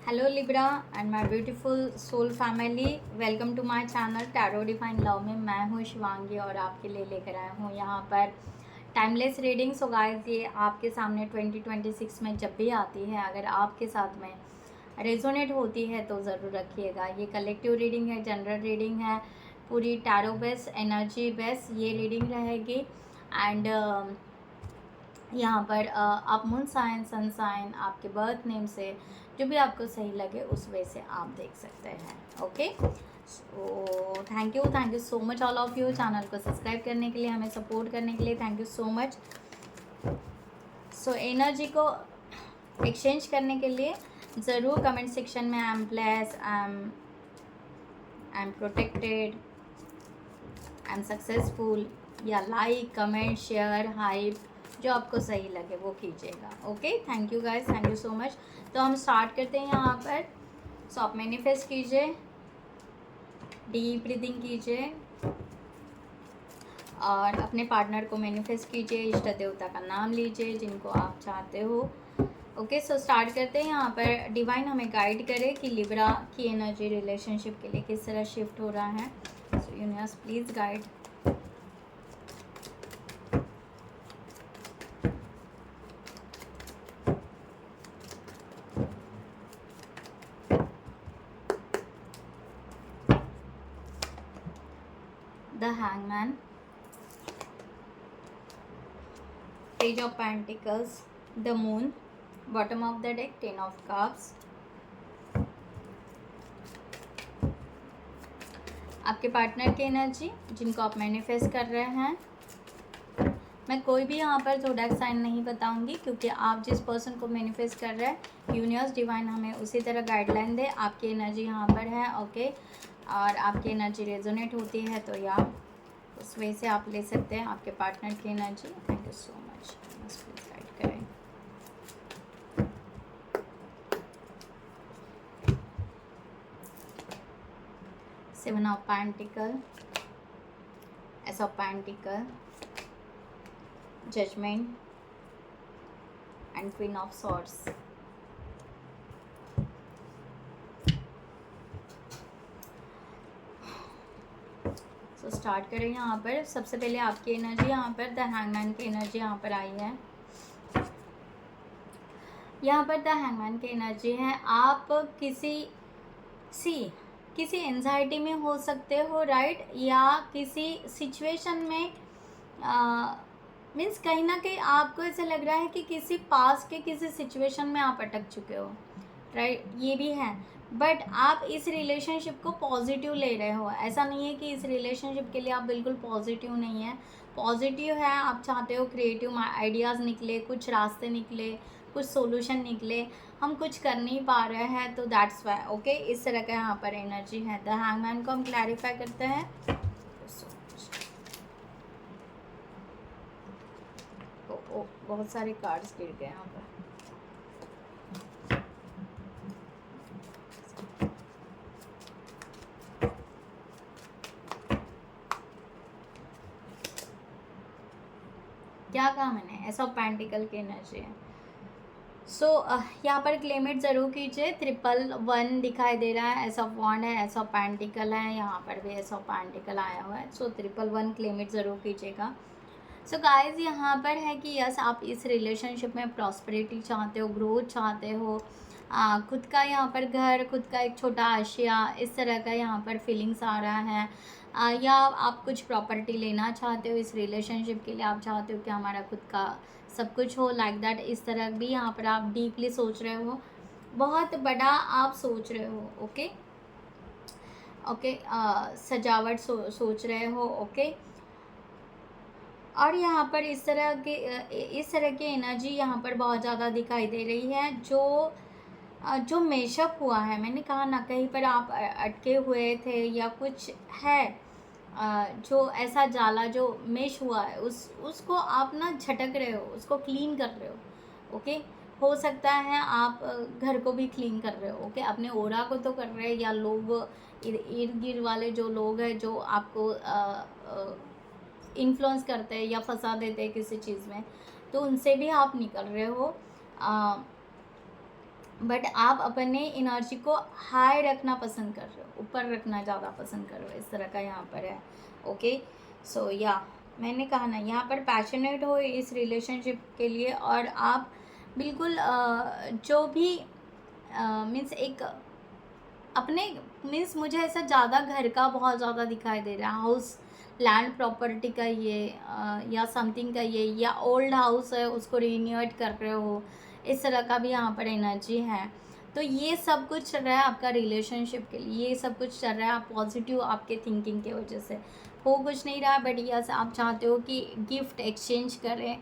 Hello Libra and my beautiful soul family, welcome to my channel tarot define love में। मैं हूँ शिवांगी और आपके लिए लेकर आया हूँ यहाँ पर टाइमलेस रीडिंग। सो गाइस, ये आपके सामने 2026 में जब भी आती है, अगर आपके साथ में रेजोनेट होती है तो ज़रूर रखिएगा। ये कलेक्टिव रीडिंग है, जनरल रीडिंग है, पूरी टैरो बेस एनर्जी बेस ये रीडिंग रहेगी। एंड यहाँ पर आप मून साइन, सन साइन, आपके बर्थ नेम से जो भी आपको सही लगे उस वे से आप देख सकते हैं। Okay, so thank you so much all of you. Channel को सब्सक्राइब करने के लिए, हमें सपोर्ट करने के लिए thank you so much. So energy को एक्सचेंज करने के लिए ज़रूर कमेंट सेक्शन में I am bless, I am protected, I am successful या लाइक, कमेंट, शेयर, हाइप जो आपको सही लगे वो कीजिएगा। Okay, thank you guys, thank you so much. तो हम स्टार्ट करते हैं यहाँ पर। सो आप मैनिफेस्ट कीजिए, डीप ब्रीदिंग कीजिए और अपने पार्टनर को मैनिफेस्ट कीजिए। इष्ट देवता का नाम लीजिए जिनको आप चाहते हो। ओके, सो स्टार्ट करते हैं। यहाँ पर डिवाइन हमें गाइड करे कि लिब्रा की एनर्जी रिलेशनशिप के लिए किस तरह शिफ्ट हो रहा है। सो universe please guide. The Hangman, Page of Pentacles, the Moon, bottom of the deck, Ten of Cups। आपके पार्टनर की एनर्जी जिनको आप मैनिफेस्ट कर रहे हैं। मैं कोई भी यहाँ पर ज़ोडिएक साइन नहीं बताऊंगी क्योंकि आप जिस पर्सन को मैनिफेस्ट कर रहे हैं, यूनिवर्स डिवाइन हमें उसी तरह गाइडलाइन दे। आपकी एनर्जी यहाँ पर है। ओके, और आपकी एनर्जी रेजोनेट होती है तो या उस वे से आप ले सकते हैं आपके पार्टनर की energy. Thank you so much, बस प्लीज गाइड करें। Seven of pentacle, ace of pentacle, judgement and queen of swords. तो स्टार्ट करें। यहाँ पर सबसे पहले आपकी एनर्जी, यहाँ पर द हैंगमैन की एनर्जी यहाँ पर आई है। यहाँ पर द हैंगमैन की एनर्जी है। आप किसी एंजाइटी में हो सकते हो, राइट, या किसी सिचुएशन में मीन्स कहीं ना कहीं आपको ऐसा लग रहा है कि किसी पास के किसी सिचुएशन में आप अटक चुके हो, राइट, ये भी है। बट आप इस रिलेशनशिप को पॉजिटिव ले रहे हो। ऐसा नहीं है कि इस रिलेशनशिप के लिए आप बिल्कुल पॉजिटिव नहीं है, पॉजिटिव है। आप चाहते हो क्रिएटिव आइडियाज़ निकले, कुछ रास्ते निकले, कुछ सोल्यूशन निकले। हम कुछ कर नहीं पा रहे हैं तो दैट्स वाई। ओके, इस तरह का यहाँ पर एनर्जी है। द हैंगमैन को हम क्लैरिफाई करते हैं। बहुत सारे कार्ड्स गिर गए यहाँ पर। क्या कहा मैंने, एस ऑफ पेंटिकल की एनर्जी है। सो यहाँ पर क्लेमेट ज़रूर कीजिए। 111 दिखाई दे रहा है, एस ऑफ वॉन्ड है, एस ऑफ पेंटिकल है, यहाँ पर भी एस ऑफ पेंटिकल आया हुआ है। सो 111 क्लेमेट ज़रूर कीजिएगा। सो गाइज, यहाँ पर है कि यस, आप इस रिलेशनशिप में प्रॉस्पेरिटी चाहते हो, ग्रोथ चाहते हो, खुद का यहाँ पर घर, खुद का एक छोटा आशिया, इस तरह का यहाँ पर फीलिंग्स आ रहा है। या आप कुछ प्रॉपर्टी लेना चाहते हो इस रिलेशनशिप के लिए। आप चाहते हो कि हमारा खुद का सब कुछ हो, लाइक दैट। इस तरह भी यहाँ पर आप डीपली सोच रहे हो, बहुत बड़ा आप सोच रहे हो। ओके ओके, सजावट सोच रहे हो। ओके, और यहाँ पर इस तरह की एनर्जी यहाँ पर बहुत ज़्यादा दिखाई दे रही है। जो मेशअप हुआ है, मैंने कहा ना, कहीं पर आप अटके हुए थे या कुछ है, जो ऐसा जाला जो मेश हुआ है उसको आप ना झटक रहे हो, उसको क्लीन कर रहे हो। ओके, हो सकता है आप घर को भी क्लीन कर रहे हो। ओके, अपने ओरा को तो कर रहे हैं, या लोग इर्द गिर्द वाले जो लोग हैं जो आपको इन्फ्लुएंस करते हैं या फंसा देते हैं किसी चीज़ में, तो उनसे भी आप निकल रहे हो। बट आप अपने एनर्जी को हाई रखना पसंद कर रहे हो, ऊपर रखना ज़्यादा पसंद कर रहे हो, इस तरह का यहाँ पर है। ओके, सो या मैंने कहा ना, यहाँ पर पैशनेट हो इस रिलेशनशिप के लिए, और आप बिल्कुल जो भी मीन्स एक अपने मीन्स मुझे ऐसा ज़्यादा घर का बहुत ज़्यादा दिखाई दे रहा है, हाउस लैंड प्रॉपर्टी का ये या समथिंग का ये, या ओल्ड हाउस है उसको रीन्यूएट कर रहे हो, इस तरह का भी यहाँ पर एनर्जी है। तो ये सब कुछ चल रहा है आपका रिलेशनशिप के लिए, ये सब कुछ चल रहा है आप पॉजिटिव आपके थिंकिंग की वजह से। हो कुछ नहीं रहा, बट यस आप चाहते हो कि गिफ्ट एक्सचेंज करें,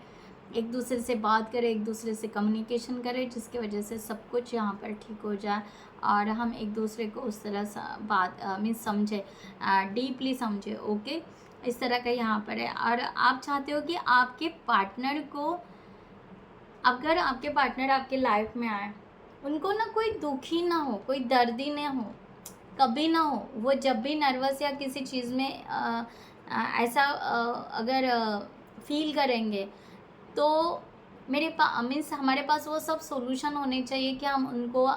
एक दूसरे से बात करें, एक दूसरे से कम्युनिकेशन करें, जिसकी वजह से सब कुछ यहाँ पर ठीक हो जाए और हम एक दूसरे को उस तरह से बात मीन्स समझे, डीपली समझे। ओके, इस तरह का यहाँ पर है। और आप चाहते हो कि आपके पार्टनर को, अगर आपके पार्टनर आपके लाइफ में आए, उनको ना कोई दुखी ना हो, कोई दर्दी ना हो, कभी ना हो। वो जब भी नर्वस या किसी चीज़ में ऐसा अगर फील करेंगे, तो मेरे मीन्स हमारे पास वो सब सॉल्यूशन होने चाहिए कि हम उनको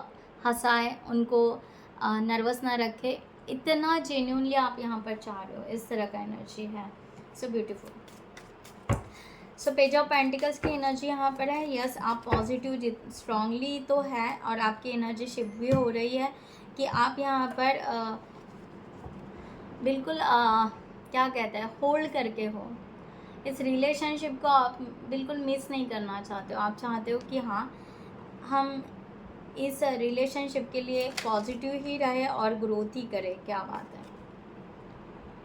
हंसाएं, उनको नर्वस ना रखें। इतना जेन्यूनली आप यहाँ पर चाह रहे हो, इस तरह का एनर्जी है। So beautiful. So page of pentacles की एनर्जी यहाँ पर है। यस, आप पॉजिटिव स्ट्रांगली तो है, और आपकी एनर्जी शिफ्ट भी हो रही है कि आप यहाँ पर बिल्कुल क्या कहते हैं, होल्ड करके हो इस रिलेशनशिप को, आप बिल्कुल मिस नहीं करना चाहते हो। आप चाहते हो कि हाँ, हम इस रिलेशनशिप के लिए पॉजिटिव ही रहे और ग्रोथ ही करें। क्या बात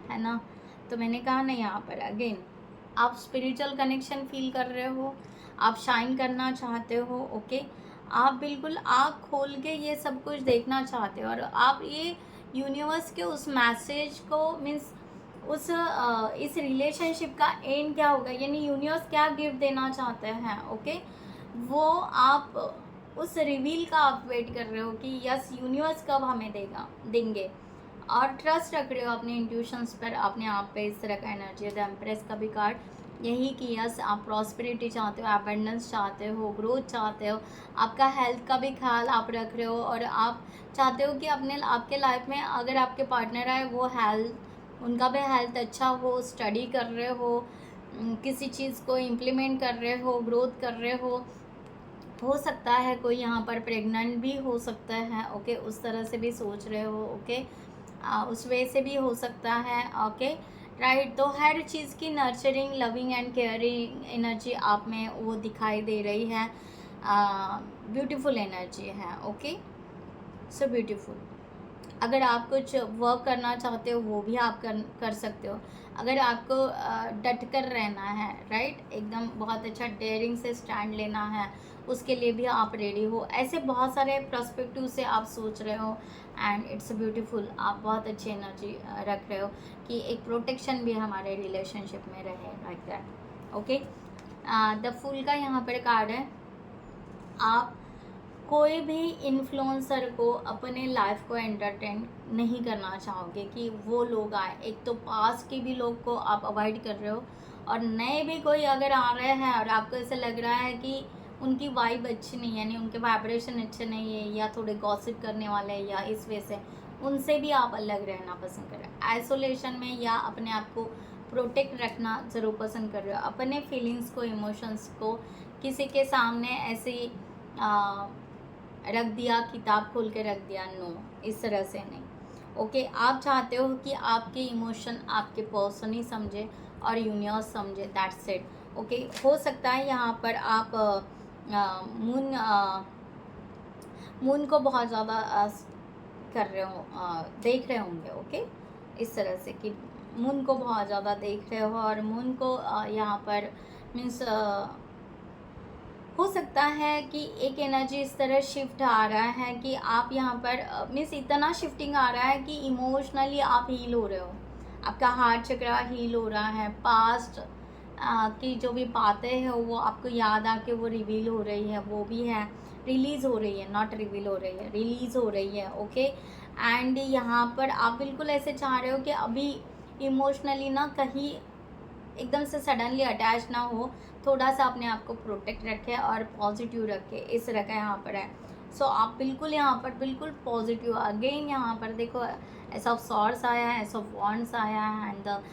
है ना। तो मैंने कहा ना, यहाँ पर अगेन आप स्पिरिचुअल कनेक्शन फील कर रहे हो, आप शाइन करना चाहते हो। ओके, आप बिल्कुल आँख खोल के ये सब कुछ देखना चाहते हो, और आप ये यूनिवर्स के उस मैसेज को मीन्स उस इस रिलेशनशिप का एंड क्या होगा, यानी यूनिवर्स क्या गिफ्ट देना चाहते हैं। ओके, वो आप उस रिवील का आप वेट कर रहे हो कि यस यूनिवर्स कब हमें देंगे, और ट्रस्ट रख रहे हो अपने इंट्यूशंस पर, अपने आप पे। इस तरह का एनर्जी है। द एम्प्रेस का भी कार्ड यही कि यस आप प्रॉस्पेरिटी चाहते हो, अबंडेंस चाहते हो, ग्रोथ चाहते हो, आपका हेल्थ का भी ख्याल आप रख रहे हो, और आप चाहते हो कि आपके लाइफ में अगर आपके पार्टनर आए वो हेल्थ, उनका भी हेल्थ अच्छा हो, स्टडी कर रहे हो, किसी चीज़ को इम्प्लीमेंट कर रहे हो, ग्रोथ कर रहे हो सकता है कोई यहाँ पर प्रेग्नेंट भी हो सकता है। ओके, उस तरह से भी सोच रहे हो। ओके, उस वे से भी हो सकता है। Okay, right. तो हर चीज़ की nurturing, loving and caring energy आप में वो दिखाई दे रही है। ब्यूटीफुल एनर्जी है। Okay, so beautiful. अगर आप कुछ वर्क करना चाहते हो वो भी आप कर सकते हो। अगर आपको डट कर रहना है, राइट, एकदम बहुत अच्छा डेयरिंग से स्टैंड लेना है, उसके लिए भी आप रेडी हो। ऐसे बहुत सारे पर्सपेक्टिव से आप सोच रहे हो, एंड इट्स ब्यूटीफुल। आप बहुत अच्छी एनर्जी रख रहे हो कि एक प्रोटेक्शन भी हमारे रिलेशनशिप में रहे, like that. Okay, the fool का यहाँ पर कार्ड है। आप कोई भी इन्फ्लुएंसर को अपने लाइफ को एंटरटेन नहीं करना चाहोगे कि वो लोग आए। एक तो पास के भी लोग को आप अवॉइड कर रहे हो, और नए भी कोई अगर आ रहे हैं और आपको ऐसा लग रहा है कि उनकी वाइब अच्छी नहीं है, यानी उनके वाइब्रेशन अच्छे नहीं है, या थोड़े गॉसिप करने वाले हैं, या इस वजह से उनसे भी आप अलग रहना पसंद कर रहे हो, आइसोलेशन में, या अपने आप को प्रोटेक्ट रखना ज़रूर पसंद कर रहे हो। अपने फीलिंग्स को, इमोशंस को किसी के सामने ऐसे रख दिया, किताब खोल के रख दिया, नो, इस तरह से नहीं। ओके, आप चाहते हो कि आपके इमोशन आपके पर्सन ही समझे और यूनिवर्स समझे, दैट्स इट। ओके, हो सकता है यहाँ पर आप मून को बहुत ज़्यादा कर रहे हो, देख रहे होंगे। ओके, इस तरह से कि मून को बहुत ज़्यादा देख रहे हो, और मून को यहाँ पर मीन्स हो सकता है कि एक एनर्जी इस तरह शिफ्ट आ रहा है कि आप यहाँ पर मीन्स इतना शिफ्टिंग आ रहा है कि इमोशनली आप हील हो रहे हो, आपका हार्ट चक्र हील हो रहा है। पास्ट की जो भी बातें हैं वो आपको याद आके वो रिवील हो रही है, वो भी है, रिलीज़ हो रही है, नॉट रिवील हो रही है, रिलीज़ हो रही है। ओके, एंड यहाँ पर आप बिल्कुल ऐसे चाह रहे हो कि अभी इमोशनली ना कहीं एकदम से सडनली अटैच ना हो, थोड़ा सा अपने आप को प्रोटेक्ट रखे और पॉजिटिव रखे, इस तरह का यहाँ पर है। सो आप बिल्कुल यहाँ पर बिल्कुल पॉजिटिव, अगेन यहाँ पर देखो एस ऑफ सॉर्ड्स आया है, एस ऑफ वॉन्ड्स आया है and the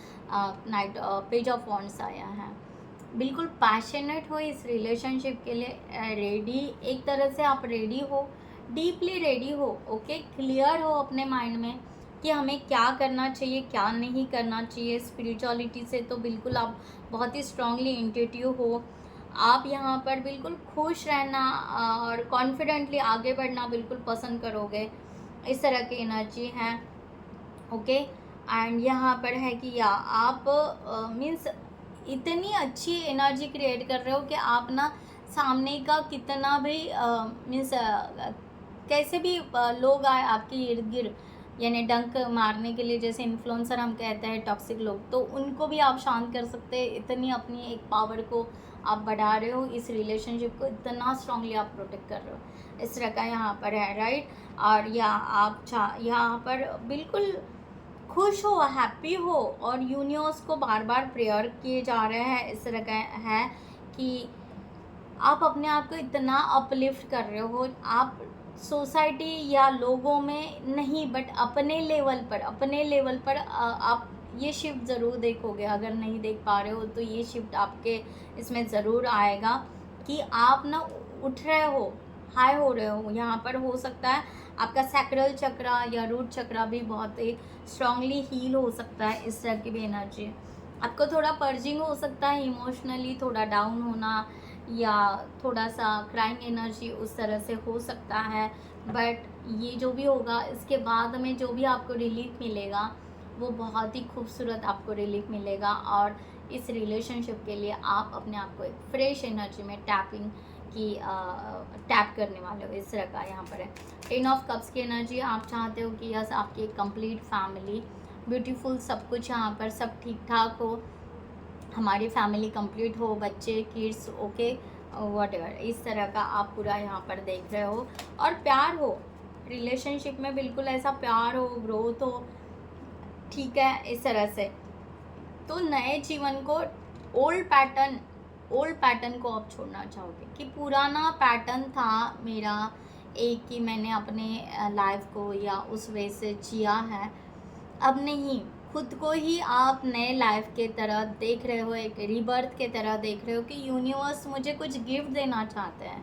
night page of wands आया है। बिल्कुल पैशनेट हो इस रिलेशनशिप के लिए, रेडी, एक तरह से आप रेडी हो, डीपली रेडी हो, ओके, क्लियर हो अपने माइंड में कि हमें क्या करना चाहिए क्या नहीं करना चाहिए। स्पिरिचुअलिटी से तो बिल्कुल आप बहुत ही स्ट्रांगली इंट्यूटिव हो। आप यहाँ पर बिल्कुल खुश रहना और कॉन्फिडेंटली आगे बढ़ना बिल्कुल पसंद करोगे, इस तरह की एनर्जी है, ओके। एंड यहाँ पर है कि या आप मीन्स इतनी अच्छी एनर्जी क्रिएट कर रहे हो कि आप ना सामने का कितना भी मीन्स कैसे भी लोग आए आपके इर्द गिर्द, यानी डंक मारने के लिए, जैसे इन्फ्लुएंसर हम कहते हैं टॉक्सिक लोग, तो उनको भी आप शांत कर सकते हैं। इतनी अपनी एक पावर को आप बढ़ा रहे हो, इस रिलेशनशिप को इतना स्ट्रांगली आप प्रोटेक्ट कर रहे हो, इस तरह का यहाँ पर है, राइट। और या आप यहाँ पर बिल्कुल खुश हो, हैप्पी हो और यूनिवर्स को बार बार प्रेयर किए जा रहे हैं, इस तरह का है कि आप अपने आप को इतना अपलिफ्ट कर रहे हो। आप सोसाइटी या लोगों में नहीं, बट अपने लेवल पर आप ये शिफ्ट ज़रूर देखोगे। अगर नहीं देख पा रहे हो तो ये शिफ्ट आपके इसमें ज़रूर आएगा कि आप ना उठ रहे हो, हाई हो रहे हो। यहाँ पर हो सकता है आपका सैक्रल चक्रा या रूट चक्रा भी बहुत ही स्ट्रांगली हील हो सकता है, इस तरह की भी एनर्जी है। आपको थोड़ा पर्जिंग हो सकता है, इमोशनली थोड़ा डाउन होना या थोड़ा सा क्राइंग एनर्जी उस तरह से हो सकता है, बट ये जो भी होगा इसके बाद में जो भी आपको रिलीफ मिलेगा वो बहुत ही खूबसूरत आपको रिलीफ मिलेगा। और इस रिलेशनशिप के लिए आप अपने आप को एक फ्रेश एनर्जी में टैपिंग की टैप करने वाले हो, इस तरह का यहाँ पर है। 10 ऑफ कप्स की एनर्जी, आप चाहते हो कि यस आपकी एक कंप्लीट फैमिली ब्यूटीफुल, सब कुछ यहाँ पर सब ठीक ठाक हो, हमारी फैमिली कंप्लीट हो, बच्चे किड्स ओके वट एवर, इस तरह का आप पूरा यहाँ पर देख रहे हो। और प्यार हो रिलेशनशिप में, बिल्कुल ऐसा प्यार हो, ग्रोथ हो, ठीक है, इस तरह से। तो नए जीवन को ओल्ड पैटर्न को आप छोड़ना चाहोगे कि पुराना पैटर्न था मेरा एक कि मैंने अपने लाइफ को या उस वे से जिया है, अब नहीं, खुद को ही आप नए लाइफ के तरह देख रहे हो, एक रीबर्थ के तरह देख रहे हो कि यूनिवर्स मुझे कुछ गिफ्ट देना चाहते हैं,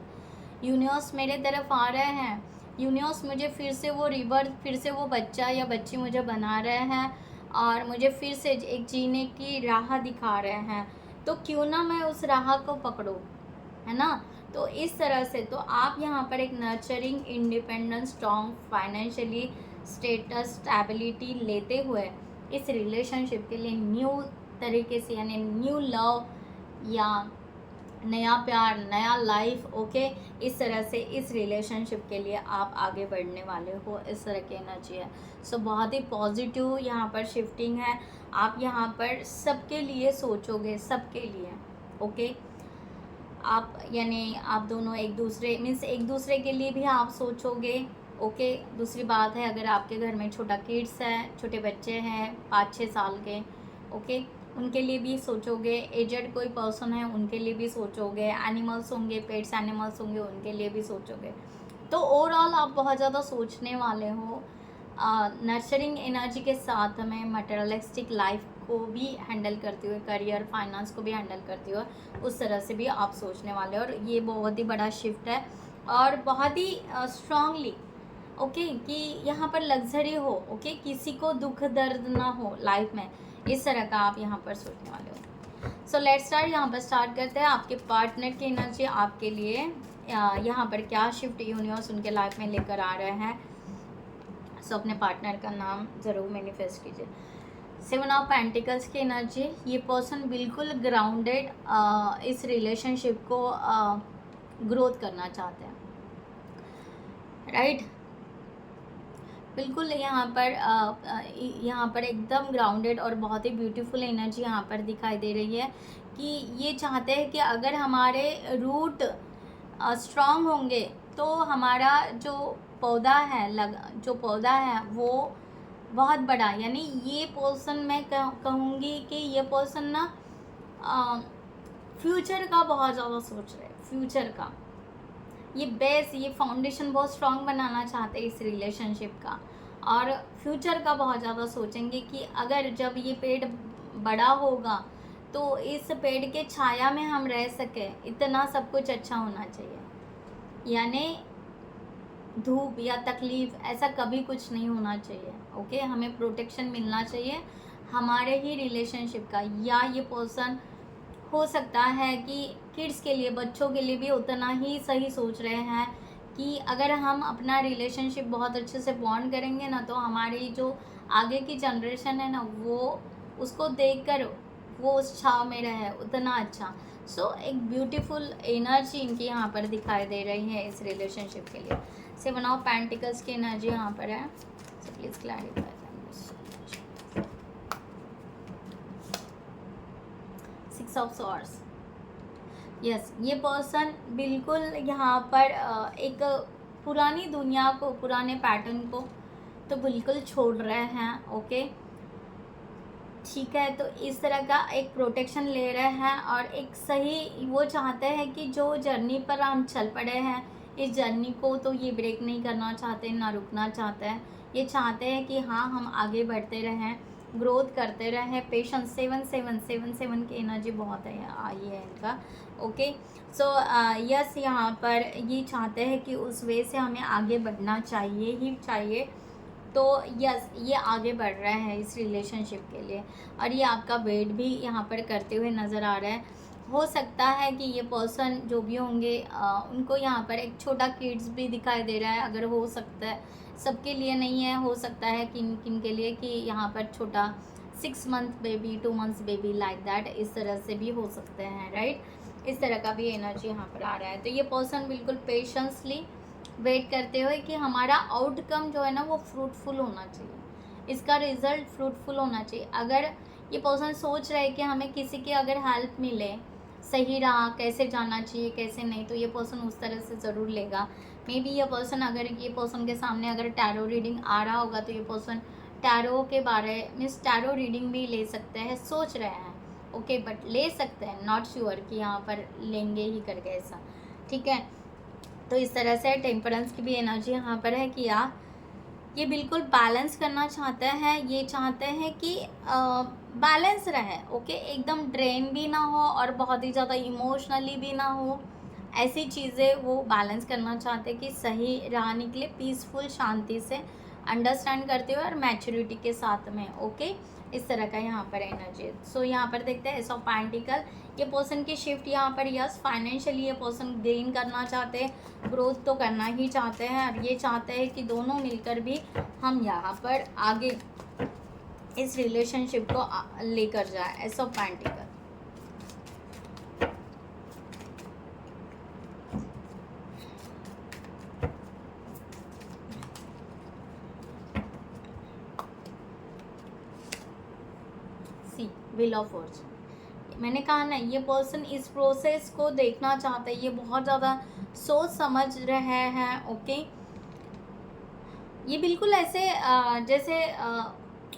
यूनिवर्स मेरे तरफ आ रहे हैं, यूनिवर्स मुझे फिर से वो रीबर्थ, फिर से वो बच्चा या बच्ची मुझे बना रहे हैं और मुझे फिर से एक जीने की राह दिखा रहे हैं, तो क्यों ना मैं उस राह को पकड़ूं, है ना। तो इस तरह से तो आप यहाँ पर एक nurturing, independent, strong, financially status, stability लेते हुए इस रिलेशनशिप के लिए न्यू तरीके से, यानी न्यू लव या नया प्यार, नया लाइफ, ओके, इस तरह से इस रिलेशनशिप के लिए आप आगे बढ़ने वाले हो, इस तरह की एनर्जी है। सो बहुत ही पॉजिटिव यहाँ पर शिफ्टिंग है। आप यहाँ पर सबके लिए सोचोगे, सबके लिए, ओके। आप यानी आप दोनों एक दूसरे मीन्स एक दूसरे के लिए भी आप सोचोगे, ओके। दूसरी बात है, अगर आपके घर में छोटा किड्स है, छोटे बच्चे हैं 5-6 साल के, ओके, उनके लिए भी सोचोगे, एजड कोई पर्सन है उनके लिए भी सोचोगे, एनिमल्स होंगे, पेट्स एनिमल्स होंगे उनके लिए भी सोचोगे। तो ओवरऑल आप बहुत ज़्यादा सोचने वाले हो। नर्चरिंग एनर्जी के साथ में मटेरियलिस्टिक लाइफ को भी हैंडल करते हुए, करियर, फाइनेंस को भी हैंडल करते हुए, उस तरह से भी आप सोचने वाले हो। और ये बहुत ही बड़ा शिफ्ट है और बहुत ही स्ट्रांगली, ओके, कि यहाँ पर लग्जरी हो, ओके, किसी को दुख दर्द ना हो लाइफ में, इस तरह का आप यहाँ पर सोचने वाले हो। सो लेट्स स्टार्ट, यहाँ पर स्टार्ट करते हैं आपके पार्टनर की एनर्जी आपके लिए यहाँ पर क्या शिफ्ट यूनिवर्स उनके लाइफ में लेकर आ रहे हैं। सो अपने पार्टनर का नाम ज़रूर मैनिफेस्ट कीजिए। 7 ऑफ पेंटिकल्स की एनर्जी, ये पर्सन बिल्कुल ग्राउंडेड इस रिलेशनशिप को ग्रोथ करना चाहते हैं, राइट। बिल्कुल यहाँ पर एकदम ग्राउंडेड और बहुत ही ब्यूटीफुल एनर्जी यहाँ पर दिखाई दे रही है कि ये चाहते हैं कि अगर हमारे रूट स्ट्रांग होंगे तो हमारा जो पौधा है वो बहुत बड़ा, यानी ये पर्सन, मैं कहूँगी कि ये पर्सन ना फ्यूचर का बहुत ज़्यादा सोच रहे हैं, फ्यूचर का, ये बेस, ये फाउंडेशन बहुत स्ट्रांग बनाना चाहते हैं इस रिलेशनशिप का, और फ्यूचर का बहुत ज़्यादा सोचेंगे कि अगर जब ये पेड़ बड़ा होगा तो इस पेड़ के छाया में हम रह सकें, इतना सब कुछ अच्छा होना चाहिए। यानी धूप या तकलीफ ऐसा कभी कुछ नहीं होना चाहिए। ओके, हमें प्रोटेक्शन मिलना चाहिए हमारे ही रिलेशनशिप का। या ये पर्सन हो सकता है कि किड्स के लिए, बच्चों के लिए भी उतना ही सही सोच रहे हैं कि अगर हम अपना रिलेशनशिप बहुत अच्छे से बॉन्ड करेंगे ना, तो हमारी जो आगे की जनरेशन है ना, वो उसको देखकर वो उस छाव में रहे, उतना अच्छा। सो एक ब्यूटीफुल एनर्जी इनकी यहाँ पर दिखाई दे रही है इस रिलेशनशिप के लिए। सेवन ऑफ पेंटिकल्स की एनर्जी यहाँ पर है, so please clarify. Six of swords, yes, ये पर्सन बिल्कुल यहाँ पर एक पुरानी दुनिया को, पुराने पैटर्न को तो बिल्कुल छोड़ रहे हैं। ओके, ठीक है, तो इस तरह का एक प्रोटेक्शन ले रहे हैं, और एक सही वो चाहते हैं कि जो जर्नी पर हम चल पड़े हैं, इस जर्नी को तो ये ब्रेक नहीं करना चाहते, ना रुकना चाहते हैं। ये चाहते हैं कि हाँ, हम आगे बढ़ते रहें, ग्रोथ करते रहें। पेशेंस, 7 की एनर्जी बहुत है आई है इनका। ओके, सो यस, यहाँ पर ये चाहते हैं कि उस वे से हमें आगे बढ़ना चाहिए ही चाहिए। तो यस, ये आगे बढ़ रहा है इस रिलेशनशिप के लिए, और ये आपका वेट भी यहाँ पर करते हुए नज़र आ रहा है। हो सकता है कि ये पर्सन जो भी होंगे उनको यहाँ पर एक छोटा किड्स भी दिखाई दे रहा है। अगर हो सकता है, सबके लिए नहीं है, हो सकता है किन किन के लिए कि यहाँ पर छोटा 6 month baby, 2 months baby, like that, इस तरह से भी हो सकते हैं, राइट। इस तरह का भी एनर्जी यहाँ पर आ रहा है। तो ये पर्सन बिल्कुल पेशेंसली वेट करते हुए कि हमारा आउटकम जो है ना, वो फ्रूटफुल होना चाहिए, इसका रिजल्ट फ्रूटफुल होना चाहिए। अगर ये पर्सन सोच रहे हैं कि हमें किसी की अगर हेल्प मिले, सही राह कैसे जाना चाहिए कैसे नहीं, तो ये पर्सन उस तरह से ज़रूर लेगा। मे बी ये पर्सन, अगर ये पर्सन के सामने अगर टैरो रीडिंग आ रहा होगा, तो ये पर्सन टैरो के बारे मीन्स टैरो रीडिंग भी ले सकते हैं, सोच रहे हैं। ओके, बट ले सकते हैं, नॉट श्योर कि यहाँ पर लेंगे ही करके ऐसा, ठीक है। तो इस तरह से टेम्परेंस की भी एनर्जी यहाँ पर है कि ये बिल्कुल बैलेंस करना चाहते हैं। ये चाहते हैं कि बैलेंस रहे। ओके, एकदम ड्रेन भी ना हो और बहुत ही ज़्यादा इमोशनली भी ना हो, ऐसी चीज़ें वो बैलेंस करना चाहते हैं कि सही राह निकले, पीसफुल, शांति से, अंडरस्टैंड करते हुए और मैच्योरिटी के साथ में। ओके, इस तरह का यहाँ पर एनर्जी है। सो यहाँ पर देखते हैं एस ऑफ पेंटिकल, ये पर्सन की शिफ्ट यहाँ पर, यस, फाइनेंशियली ये पर्सन गेन करना चाहते हैं, ग्रोथ तो करना ही चाहते हैं, और ये चाहते हैं कि दोनों मिलकर भी हम यहाँ पर आगे इस रिलेशनशिप को लेकर जाए। S of pentacle, wheel of Fortune. मैंने कहा ना, ये पर्सन इस प्रोसेस को देखना चाहता है, ये बहुत ज़्यादा सोच समझ रहे हैं। ओके, ये बिल्कुल ऐसे जैसे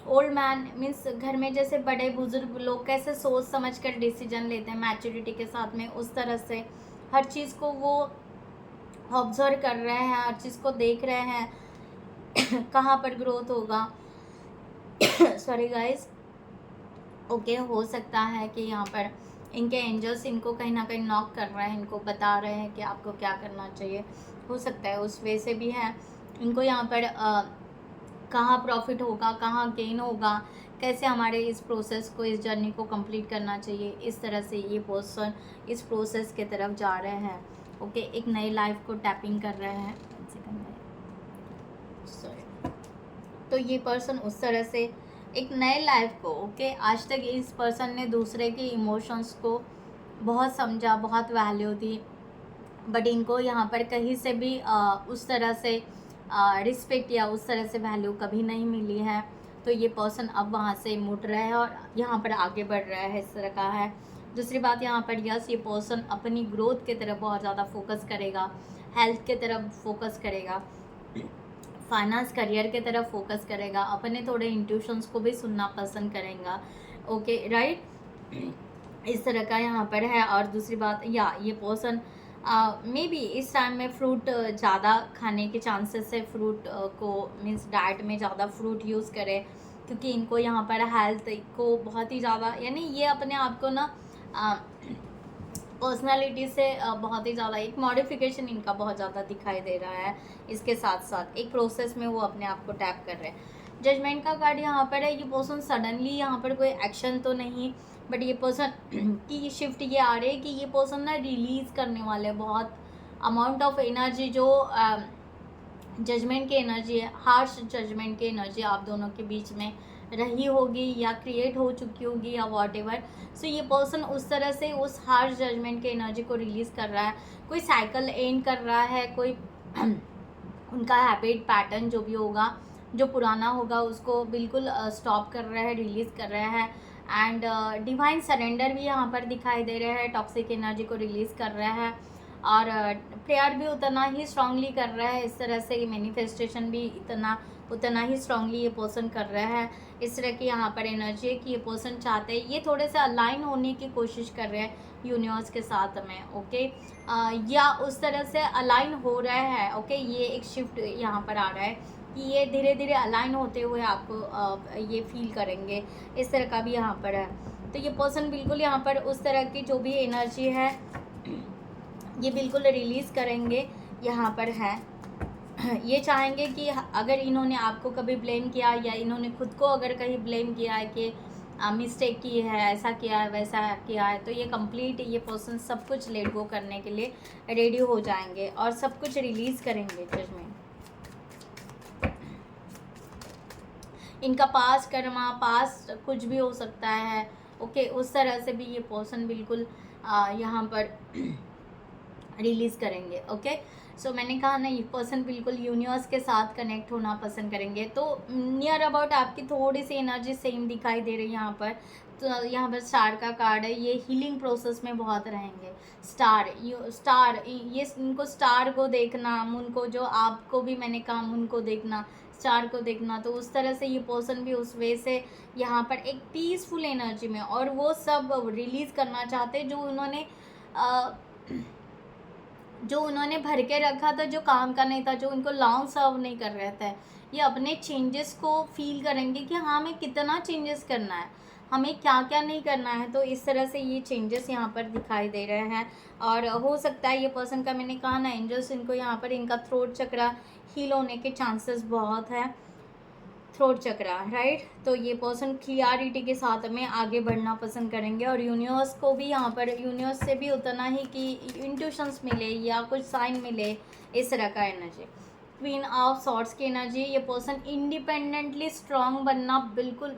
ओल्ड मैन मीन्स घर में जैसे बड़े बुजुर्ग लोग कैसे सोच समझ कर डिसीजन लेते हैं मैच्योरिटी के साथ में, उस तरह से हर चीज़ को वो ऑब्जर्व कर रहे हैं, हर चीज़ को देख रहे हैं कहाँ पर ग्रोथ होगा। Sorry guys. ओके, हो सकता है कि यहाँ पर इनके एंजल्स इनको कहीं ना कहीं नॉक कर रहे हैं, इनको बता रहे हैं कि आपको क्या करना चाहिए। हो सकता है उस वे से भी है, इनको यहाँ पर कहाँ प्रॉफिट होगा, कहाँ गेन होगा, कैसे हमारे इस प्रोसेस को, इस जर्नी को कंप्लीट करना चाहिए, इस तरह से ये पर्सन इस प्रोसेस के तरफ जा रहे हैं। ओके, एक नई लाइफ को टैपिंग कर रहे हैं। सॉरी, तो ये पर्सन उस तरह से एक नए लाइफ को, ओके, आज तक इस पर्सन ने दूसरे के इमोशंस को बहुत समझा, बहुत वैल्यू दी, बट इनको यहाँ पर कहीं से भी उस तरह से रिस्पेक्ट या उस तरह से वैल्यू कभी नहीं मिली है। तो ये पर्सन अब वहाँ से मुड़ रहा है और यहाँ पर आगे बढ़ रहा है, इस तरह का है। दूसरी बात यहाँ पर, यस, ये पर्सन अपनी ग्रोथ की तरफ बहुत ज़्यादा फोकस करेगा, हेल्थ के तरफ फोकस करेगा, फाइनेंस करियर के तरफ फोकस करेगा, अपने थोड़े इंट्यूशंस को भी सुनना पसंद करेगा। ओके, राइट, इस तरह का यहाँ पर है। और दूसरी बात, या ये पर्सन मे बी इस टाइम में फ्रूट ज़्यादा खाने के चांसेस है, फ्रूट को मीन्स डाइट में ज़्यादा फ्रूट यूज़ करें, क्योंकि इनको यहाँ पर हेल्थ को बहुत ही ज़्यादा, यानी ये अपने आप को ना पर्सनालिटी से बहुत ही ज़्यादा एक मॉडिफिकेशन इनका बहुत ज़्यादा दिखाई दे रहा है। इसके साथ साथ एक प्रोसेस में वो अपने आप को टैप कर रहे हैं। जजमेंट का कार्ड यहाँ पर है। ये पर्सन सडनली यहाँ पर कोई एक्शन तो नहीं, बट ये पर्सन की शिफ्ट ये आ रही है कि ये पर्सन ना रिलीज़ करने वाले हैं बहुत अमाउंट ऑफ एनर्जी, जो जजमेंट की एनर्जी है, हार्श जजमेंट की एनर्जी आप दोनों के बीच में रही होगी या क्रिएट हो चुकी होगी या वॉट एवर। सो ये पर्सन उस तरह से उस हार्श जजमेंट की एनर्जी को रिलीज़ कर रहा है, कोई साइकिल एंड कर रहा है, कोई उनका हैबिट पैटर्न जो भी होगा, जो पुराना होगा, उसको बिल्कुल स्टॉप कर रहा है, रिलीज़ कर रहा है। एंड डिवाइन सरेंडर भी यहाँ पर दिखाई दे रहा है, टॉक्सिक एनर्जी को रिलीज़ कर रहा है, और प्रेयर भी उतना ही स्ट्रांगली कर रहा है। इस तरह से मैनिफेस्टेशन भी उतना ही स्ट्रांगली ये पर्सन कर रहा है। इस तरह की यहाँ पर एनर्जी है कि ये पर्सन चाहते हैं, ये थोड़े से अलाइन होने की कोशिश कर रहे हैं यूनिवर्स के साथ में, ओके। या उस तरह से अलाइन हो रहा है, ओके। ये एक शिफ्ट यहाँ पर आ रहा है कि ये धीरे धीरे अलाइन होते हुए आपको ये फील करेंगे, इस तरह का भी यहाँ पर है। तो ये पर्सन बिल्कुल यहाँ पर उस तरह की जो भी एनर्जी है ये बिल्कुल रिलीज़ करेंगे, यहाँ पर है। ये चाहेंगे कि अगर इन्होंने आपको कभी ब्लेम किया या इन्होंने खुद को अगर कहीं ब्लेम किया है कि मिस्टेक की है, ऐसा किया है, वैसा किया है, तो ये कंप्लीट ये पर्सन सब कुछ लेट गो करने के लिए रेडी हो जाएंगे और सब कुछ रिलीज़ करेंगे जजमेंट। इनका पास कर्मा, पास कुछ भी हो सकता है, ओके। उस तरह से भी ये पर्सन बिल्कुल यहाँ पर रिलीज़ करेंगे, ओके। सो मैंने कहा ना, ये पर्सन बिल्कुल यूनिवर्स के साथ कनेक्ट होना पसंद करेंगे। तो नियर अबाउट आपकी थोड़ी सी एनर्जी सेम दिखाई दे रही है यहाँ पर। तो यहाँ पर स्टार का कार्ड है, ये हीलिंग प्रोसेस में बहुत रहेंगे। स्टार ये इनको स्टार को देखना, मून को, जो आपको भी मैंने कहा मून को देखना, स्टार को देखना, तो उस तरह से ये पर्सन भी उस वे से यहाँ पर एक पीसफुल एनर्जी में, और वो सब रिलीज़ करना चाहते जो उन्होंने भर के रखा था, जो काम का नहीं था, जो उनको लॉन्ग सर्व नहीं कर रहे थे। ये अपने चेंजेस को फील करेंगे कि हाँ, हमें कितना चेंजेस करना है, हमें क्या क्या नहीं करना है। तो इस तरह से ये चेंजेस यहाँ पर दिखाई दे रहे हैं। और हो सकता है ये पर्सन का, मैंने कहा ना, एंजल्स इनको यहाँ पर इनका थ्रोट चक्रा हील होने के चांसेस बहुत है, थ्रोट चक्रा, राइट। तो ये पर्सन क्लियरिटी के साथ में आगे बढ़ना पसंद करेंगे, और यूनिवर्स को भी यहाँ पर, यूनिवर्स से भी उतना ही कि इंट्यूशंस मिले या कुछ साइन मिले, इस तरह का एनर्जी। क्वीन ऑफ सॉर्ड्स की एनर्जी, ये पर्सन इंडिपेंडेंटली स्ट्रांग बनना बिल्कुल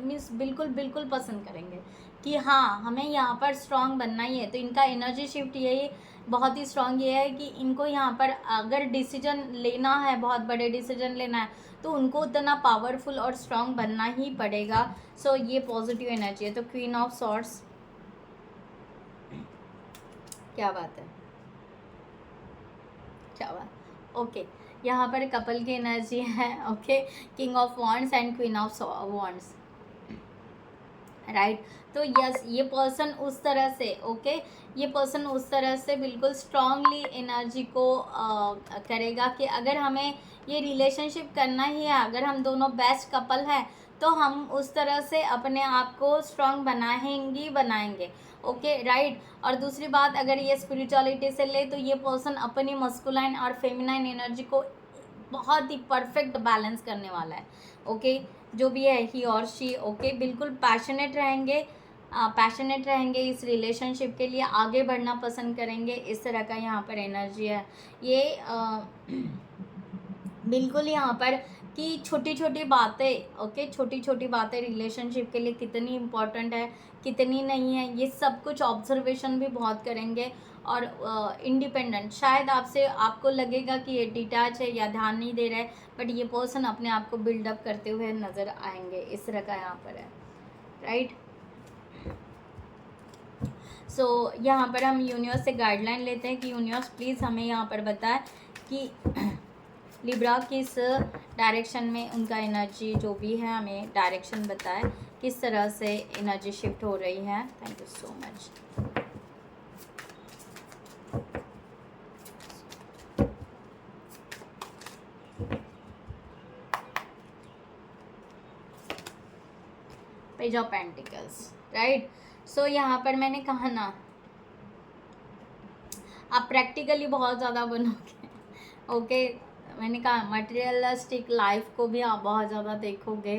बिल्कुल पसंद करेंगे कि हाँ, हमें यहाँ पर स्ट्रांग बनना ही है। तो इनका एनर्जी शिफ्ट यही बहुत ही स्ट्रांग ये है कि इनको यहाँ पर अगर डिसीजन लेना है, बहुत बड़े डिसीजन लेना है, तो उनको उतना पावरफुल और स्ट्रांग बनना ही पड़ेगा। सो ये पॉजिटिव एनर्जी है। तो क्वीन ऑफ सॉर्ड्स, क्या बात है, क्या बात, ओके। यहाँ पर कपल की एनर्जी है, okay. King of wands and queen of wands, right. तो यस, ये पर्सन उस तरह से, ओके, ये पर्सन उस तरह से बिल्कुल स्ट्रांगली एनर्जी को करेगा कि अगर हमें ये रिलेशनशिप करना ही है, अगर हम दोनों बेस्ट कपल हैं, तो हम उस तरह से अपने आप को स्ट्रांग बनाएंगे, ओके, राइट। और दूसरी बात, अगर ये स्पिरिचुअलिटी से ले, तो ये पर्सन अपनी मस्कुलाइन और फेमिनाइन एनर्जी को बहुत ही परफेक्ट बैलेंस करने वाला है, ओके। जो भी है ही और शी, ओके, बिल्कुल पैशनेट रहेंगे इस रिलेशनशिप के लिए, आगे बढ़ना पसंद करेंगे, इस तरह का यहाँ पर एनर्जी है। ये बिल्कुल यहाँ पर कि छोटी छोटी बातें, ओके, छोटी छोटी बातें रिलेशनशिप के लिए कितनी इम्पोर्टेंट है, कितनी नहीं है, ये सब कुछ ऑब्जर्वेशन भी बहुत करेंगे। और इंडिपेंडेंट, शायद आपको लगेगा कि ये डिटैच है या ध्यान नहीं दे रहा है, बट ये पर्सन अपने आप को बिल्डअप करते हुए नज़र आएंगे, इस तरह का यहाँ पर है, राइट। सो यहाँ पर हम यूनिवर्स से गाइडलाइन लेते हैं कि यूनिवर्स प्लीज़ हमें यहाँ पर बताए कि लिब्रा किस डायरेक्शन में उनका एनर्जी जो भी है, हमें डायरेक्शन बताए, किस तरह से एनर्जी शिफ्ट हो रही है। Thank you so much. Page of pentacles, right. So यहाँ पर मैंने कहा ना, आप प्रैक्टिकली बहुत ज़्यादा बनोगे, ओके। मैंने कहा मटेरियलिस्टिक लाइफ को भी आप बहुत ज़्यादा देखोगे,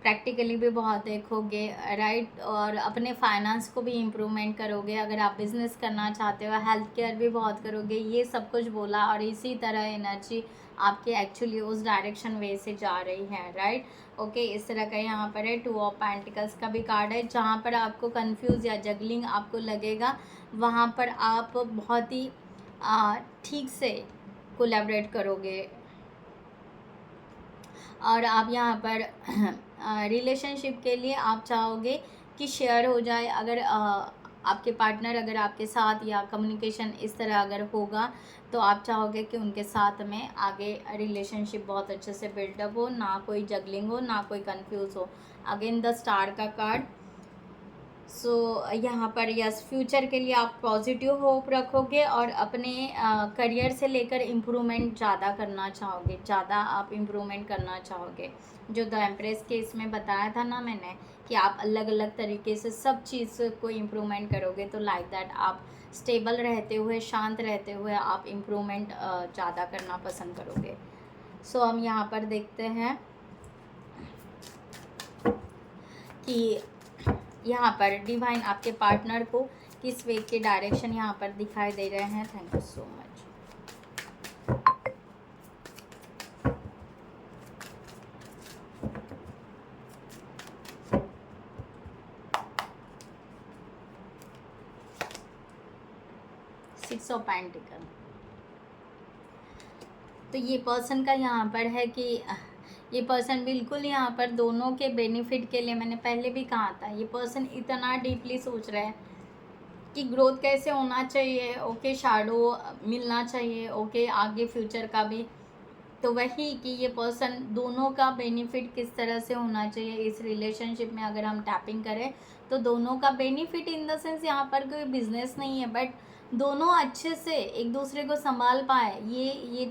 प्रैक्टिकली भी बहुत देखोगे, राइट। और अपने फाइनेंस को भी इम्प्रूवमेंट करोगे, अगर आप बिज़नेस करना चाहते हो, हेल्थ केयर भी बहुत करोगे, ये सब कुछ बोला। और इसी तरह एनर्जी आपकी एक्चुअली उस डायरेक्शन वे से जा रही है, राइट, ओके। इस तरह का यहाँ पर है 2 ऑफ पेंटिकल्स का भी कार्ड है। जहाँ पर आपको कंफ्यूज या जगलिंग आपको लगेगा, वहाँ पर आप बहुत ही ठीक से कोलैबोरेट करोगे। और आप यहाँ पर रिलेशनशिप के लिए आप चाहोगे कि शेयर हो जाए, अगर आपके पार्टनर अगर आपके साथ, या कम्युनिकेशन इस तरह अगर होगा, तो आप चाहोगे कि उनके साथ में आगे रिलेशनशिप बहुत अच्छे से बिल्डअप हो, ना कोई जगलिंग हो, ना कोई कंफ्यूज हो। अगेन द स्टार का कार्ड। सो यहाँ पर यस, फ्यूचर के लिए आप पॉजिटिव होप रखोगे और अपने करियर से लेकर इम्प्रूवमेंट ज़्यादा करना चाहोगे, ज़्यादा आप इम्प्रूवमेंट करना चाहोगे। जो द एम्प्रेस के इसमें बताया था ना मैंने, कि आप अलग अलग तरीके से सब चीज़ को इम्प्रूवमेंट करोगे, तो लाइक दैट आप स्टेबल रहते हुए, शांत रहते हुए आप इम्प्रूवमेंट ज़्यादा करना पसंद करोगे। सो हम यहाँ पर देखते हैं कि यहाँ पर डिवाइन आपके पार्टनर को किस वे के डायरेक्शन यहाँ पर दिखाई दे रहे हैं। Thank you so much. Six of pentacle. तो ये पर्सन का यहाँ पर है कि ये पर्सन बिल्कुल यहाँ पर दोनों के बेनिफिट के लिए, मैंने पहले भी कहा था, ये पर्सन इतना डीपली सोच रहा है कि ग्रोथ कैसे होना चाहिए, ओके, शैडो मिलना चाहिए, ओके, आगे फ्यूचर का भी। तो वही कि ये पर्सन दोनों का बेनिफिट किस तरह से होना चाहिए इस रिलेशनशिप में, अगर हम टैपिंग करें तो दोनों का बेनिफिट इन द सेंस, यहाँ पर कोई बिजनेस नहीं है, बट दोनों अच्छे से एक दूसरे को संभाल पाए, ये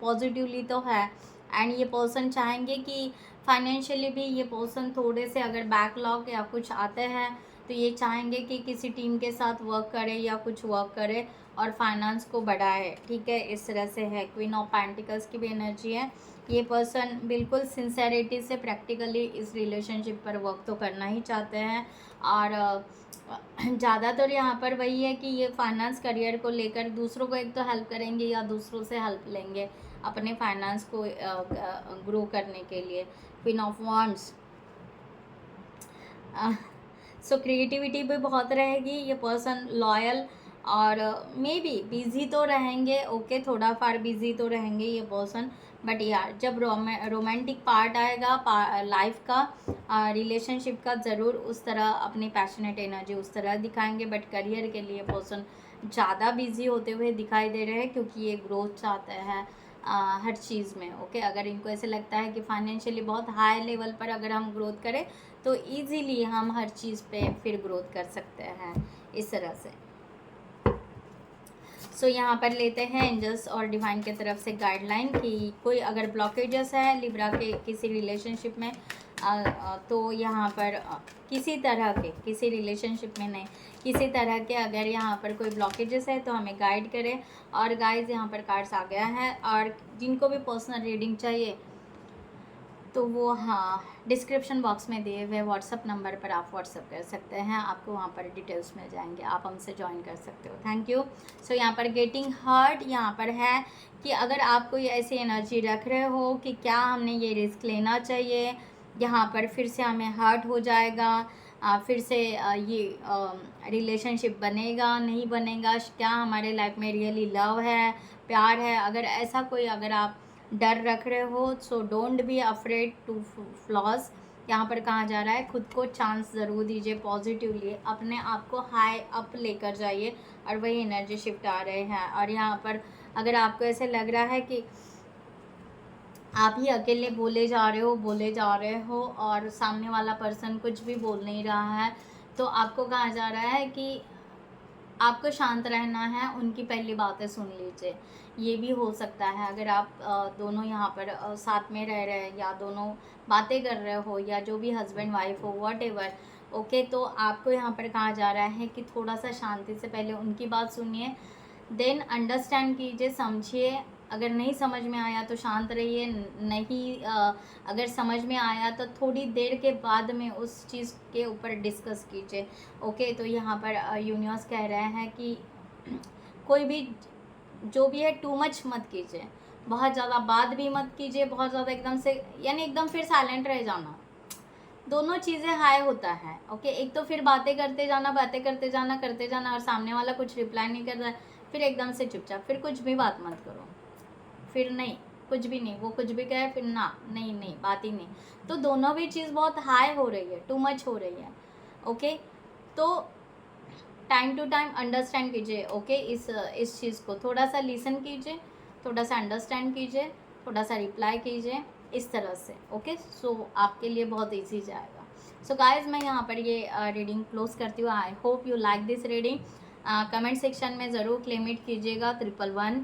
पॉजिटिवली तो है। एंड ये पर्सन चाहेंगे कि फाइनेंशियली भी ये पर्सन थोड़े से अगर बैकलॉग या कुछ आते हैं, तो ये चाहेंगे कि किसी टीम के साथ वर्क करे या कुछ वर्क करे और फाइनेंस को बढ़ाए, ठीक है। इस तरह से है। क्वीन ऑफ पेंटिकल्स की भी एनर्जी है। ये पर्सन बिल्कुल सिंसेरिटी से प्रैक्टिकली इस रिलेशनशिप पर वर्क तो करना ही चाहते हैं। और ज़्यादातर यहाँ पर वही है कि ये फाइनेंस करियर को लेकर दूसरों को एक तो हेल्प करेंगे या दूसरों से हेल्प लेंगे अपने फाइनेंस को ग्रो करने के लिए। Queen of wands. So creativity भी बहुत रहेगी। ये पर्सन लॉयल और मे बी बिज़ी तो रहेंगे, ओके, थोड़ा फार बिज़ी तो रहेंगे ये पर्सन, बट यार जब रोमांटिक पार्ट आएगा लाइफ का, रिलेशनशिप का, ज़रूर उस तरह अपनी पैशनेट एनर्जी उस तरह दिखाएंगे। बट करियर के लिए पर्सन ज़्यादा बिजी होते हुए दिखाई दे रहे हैं, क्योंकि ये ग्रोथ चाहते हैं हर चीज़ में, ओके। अगर इनको ऐसे लगता है कि फाइनेंशियली बहुत हाई लेवल पर अगर हम ग्रोथ करें तो ईजीली हम हर चीज़ पे फिर ग्रोथ कर सकते हैं, इस तरह से। सो यहाँ पर लेते हैं एंजल्स और डिवाइन की तरफ से गाइडलाइन कि कोई अगर ब्लॉकेजेस है लिब्रा के किसी रिलेशनशिप में, तो यहाँ पर किसी तरह के, किसी रिलेशनशिप में नहीं, किसी तरह के अगर यहाँ पर कोई ब्लॉकेजेस है तो हमें गाइड करें। और गाइस यहाँ पर कार्ड्स आ गया है, और जिनको भी पर्सनल रीडिंग चाहिए तो वो हाँ डिस्क्रिप्शन बॉक्स में दिए हुए व्हाट्सअप नंबर पर आप व्हाट्सअप कर सकते हैं, आपको वहाँ पर डिटेल्स मिल जाएंगे, आप हमसे ज्वाइन कर सकते हो। Thank you. सो यहाँ पर गेटिंग हर्ट यहाँ पर है कि अगर आप कोई ऐसी एनर्जी रख रहे हो कि क्या हमने ये रिस्क लेना चाहिए, यहाँ पर फिर से हमें हर्ट हो जाएगा, फिर से ये रिलेशनशिप बनेगा नहीं बनेगा, क्या हमारे लाइफ में रियली लव है, प्यार है, अगर ऐसा कोई अगर आप डर रख रहे हो, so don't be afraid to flaws. यहाँ पर कहा जा रहा है खुद को चांस ज़रूर दीजिए, पॉजिटिवली अपने आप को हाई अप लेकर जाइए, और वही एनर्जी शिफ्ट आ रहे हैं। और यहाँ पर अगर आपको ऐसे लग रहा है कि आप ही अकेले बोले जा रहे हो और सामने वाला पर्सन कुछ भी बोल नहीं रहा है, तो आपको कहा जा रहा है कि आपको शांत रहना है, उनकी पहली बातें सुन लीजिए। ये भी हो सकता है। अगर आप दोनों यहाँ पर साथ में रह रहे हैं या दोनों बातें कर रहे हो या जो भी हस्बैंड वाइफ हो व्हाटएवर, ओके, तो आपको यहाँ पर कहा जा रहा है कि थोड़ा सा शांति से पहले उनकी बात सुनिए, देन अंडरस्टैंड कीजिए, समझिए। अगर नहीं समझ में आया तो शांत रहिए, नहीं अगर समझ में आया तो थोड़ी देर के बाद में उस चीज़ के ऊपर डिस्कस कीजिए। ओके, तो यहाँ पर यूनिवर्स कह रहे हैं कि कोई भी जो भी है टू मच मत कीजिए, बहुत ज़्यादा बात भी मत कीजिए, बहुत ज़्यादा एकदम से, यानी एकदम फिर साइलेंट रह जाना, दोनों चीज़ें हाई होता है। ओके, एक तो फिर बातें करते जाना, बातें करते जाना और सामने वाला कुछ रिप्लाई नहीं कर रहा है, फिर एकदम से चुपचाप, फिर कुछ भी बात मत करो, फिर नहीं, कुछ भी नहीं, वो कुछ भी कहे फिर ना, नहीं नहीं, बात ही नहीं। तो दोनों भी चीज़ बहुत हाई हो रही है, टू मच हो रही है। ओके, तो टाइम टू टाइम अंडरस्टैंड कीजिए। ओके, इस चीज़ को थोड़ा सा लिसन कीजिए, थोड़ा सा अंडरस्टैंड कीजिए, थोड़ा सा रिप्लाई कीजिए, इस तरह से। ओके, सो आपके लिए बहुत ईजी जाएगा। सो गाइज, मैं यहाँ पर ये रीडिंग क्लोज करती हूँ। I hope you like this reading. Comment section में ज़रूर क्लेम इट कीजिएगा 111,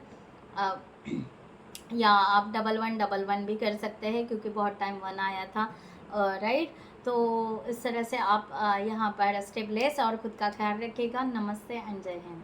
या आप 1111 भी कर सकते हैं क्योंकि बहुत टाइम 1 आया था, राइट। तो इस तरह से आप यहाँ पर स्टेबलेस और ख़ुद का ख्याल रखिएगा। नमस्ते एंड जय हिंद।